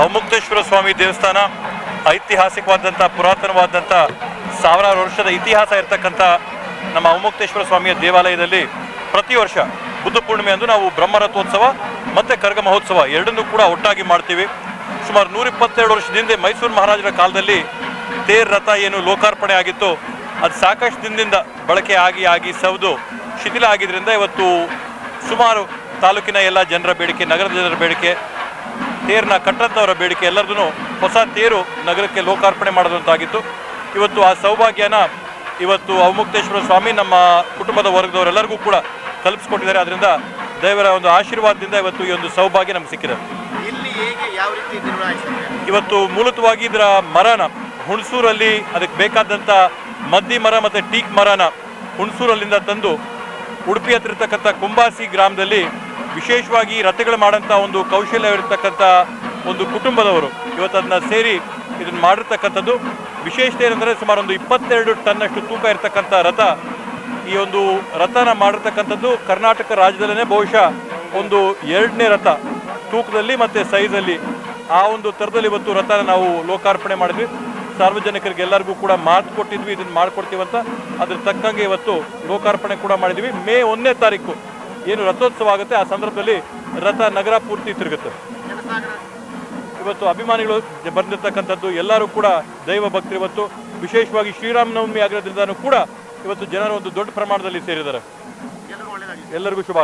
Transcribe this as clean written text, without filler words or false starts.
ಅವಮುಕ್ತೇಶ್ವರ ಸ್ವಾಮಿ ದೇವಸ್ಥಾನ ಐತಿಹಾಸಿಕವಾದಂಥ ಪುರಾತನವಾದಂಥ ಸಾವಿರಾರು ವರ್ಷದ ಇತಿಹಾಸ ಇರತಕ್ಕಂಥ ನಮ್ಮ ಅವಮುಕ್ತೇಶ್ವರ ಸ್ವಾಮಿಯ ದೇವಾಲಯದಲ್ಲಿ ಪ್ರತಿ ವರ್ಷ ಬುದ್ಧ ಪೂರ್ಣಿಮೆ ಅಂದು ನಾವು ಬ್ರಹ್ಮರಥೋತ್ಸವ ಮತ್ತು ಕರಗ ಮಹೋತ್ಸವ ಎರಡನ್ನೂ ಕೂಡ ಒಟ್ಟಾಗಿ ಮಾಡ್ತೀವಿ. ಸುಮಾರು 122 ವರ್ಷದಿಂದ ಮೈಸೂರು ಮಹಾರಾಜರ ಕಾಲದಲ್ಲಿ ತೇರ್ ರಥ ಏನು ಲೋಕಾರ್ಪಣೆ ಆಗಿತ್ತು ಅದು ಸಾಕಷ್ಟು ದಿನದಿಂದ ಬಳಕೆ ಆಗಿ ಸೌದು ಶಿಥಿಲ ಆಗಿದ್ದರಿಂದ ಇವತ್ತು ಸುಮಾರು ತಾಲೂಕಿನ ಎಲ್ಲ ಜನರ ಬೇಡಿಕೆ, ನಗರದ ಜನರ ಬೇಡಿಕೆ, ತೇರನ್ನ ಕಟ್ಟಂಥವರ ಬೇಡಿಕೆ ಎಲ್ಲರದೂ ಹೊಸ ತೇರು ನಗರಕ್ಕೆ ಲೋಕಾರ್ಪಣೆ ಮಾಡೋದಂತಾಗಿತ್ತು. ಇವತ್ತು ಆ ಸೌಭಾಗ್ಯನ ಇವತ್ತು ಅವಮುಕ್ತೇಶ್ವರ ಸ್ವಾಮಿ ನಮ್ಮ ಕುಟುಂಬದ ವರ್ಗದವರೆಲ್ಲರಿಗೂ ಕೂಡ ಕಲ್ಪಿಸ್ಕೊಟ್ಟಿದ್ದಾರೆ. ಅದರಿಂದ ದೇವರ ಒಂದು ಆಶೀರ್ವಾದದಿಂದ ಇವತ್ತು ಈ ಒಂದು ಸೌಭಾಗ್ಯ ನಮ್ಗೆ ಸಿಕ್ಕಿದೆ. ಇವತ್ತು ಮೂಲತವಾಗಿ ಇದರ ಮರನ ಹುಣಸೂರಲ್ಲಿ ಅದಕ್ಕೆ ಬೇಕಾದಂಥ ಮದ್ದಿ ಮರ ಮತ್ತು ಟೀಕ್ ಮರನ ಹುಣಸೂರಲ್ಲಿಂದ ತಂದು ಉಡುಪಿ ಹತ್ರ ಇರ್ತಕ್ಕಂಥ ಕುಂಬಾಸಿ ಗ್ರಾಮದಲ್ಲಿ ವಿಶೇಷವಾಗಿ ರಥಗಳು ಮಾಡೋಂಥ ಒಂದು ಕೌಶಲ್ಯವಿರತಕ್ಕಂಥ ಒಂದು ಕುಟುಂಬದವರು ಇವತ್ತು ಅದನ್ನ ಸೇರಿ ಇದನ್ನು ಮಾಡಿರ್ತಕ್ಕಂಥದ್ದು. ವಿಶೇಷತೆ ಏನಂದರೆ ಸುಮಾರು ಒಂದು 22 ಟನ್ನಷ್ಟು ತೂಕ ಇರತಕ್ಕಂಥ ರಥ. ಈ ಒಂದು ರಥನ ಮಾಡಿರ್ತಕ್ಕಂಥದ್ದು ಕರ್ನಾಟಕ ರಾಜ್ಯದಲ್ಲೇ ಬಹುಶಃ ಒಂದು 2ನೇ ರಥ ತೂಕದಲ್ಲಿ ಮತ್ತು ಸೈಜಲ್ಲಿ. ಆ ಒಂದು ಥರದಲ್ಲಿ ಇವತ್ತು ರಥನ ನಾವು ಲೋಕಾರ್ಪಣೆ ಮಾಡಿದ್ವಿ. ಸಾರ್ವಜನಿಕರಿಗೆ ಎಲ್ಲರಿಗೂ ಕೂಡ ಮಾತು ಕೊಟ್ಟಿದ್ವಿ ಇದನ್ನು ಮಾಡಿಕೊಡ್ತೀವಂತ. ಅದ್ರ ತಕ್ಕಂಗೆ ಇವತ್ತು ಲೋಕಾರ್ಪಣೆ ಕೂಡ ಮಾಡಿದ್ವಿ. ಮೇ 1ನೇ ತಾರೀಕು ಏನು ರಥೋತ್ಸವ ಆಗುತ್ತೆ ಆ ಸಂದರ್ಭದಲ್ಲಿ ರಥ ನಗರ ಪೂರ್ತಿ ತಿರುಗುತ್ತೆ. ಇವತ್ತು ಅಭಿಮಾನಿಗಳು ಬಂದಿರತಕ್ಕಂಥದ್ದು ಎಲ್ಲರೂ ಕೂಡ ದೈವ ಭಕ್ತರು. ಇವತ್ತು ವಿಶೇಷವಾಗಿ ಶ್ರೀರಾಮನವಮಿ ಆಗಿರೋದ್ರಿಂದನೂ ಕೂಡ ಇವತ್ತು ಜನರು ಒಂದು ದೊಡ್ಡ ಪ್ರಮಾಣದಲ್ಲಿ ಸೇರಿದ್ದಾರೆ. ಎಲ್ಲರಿಗೂ ಶುಭ.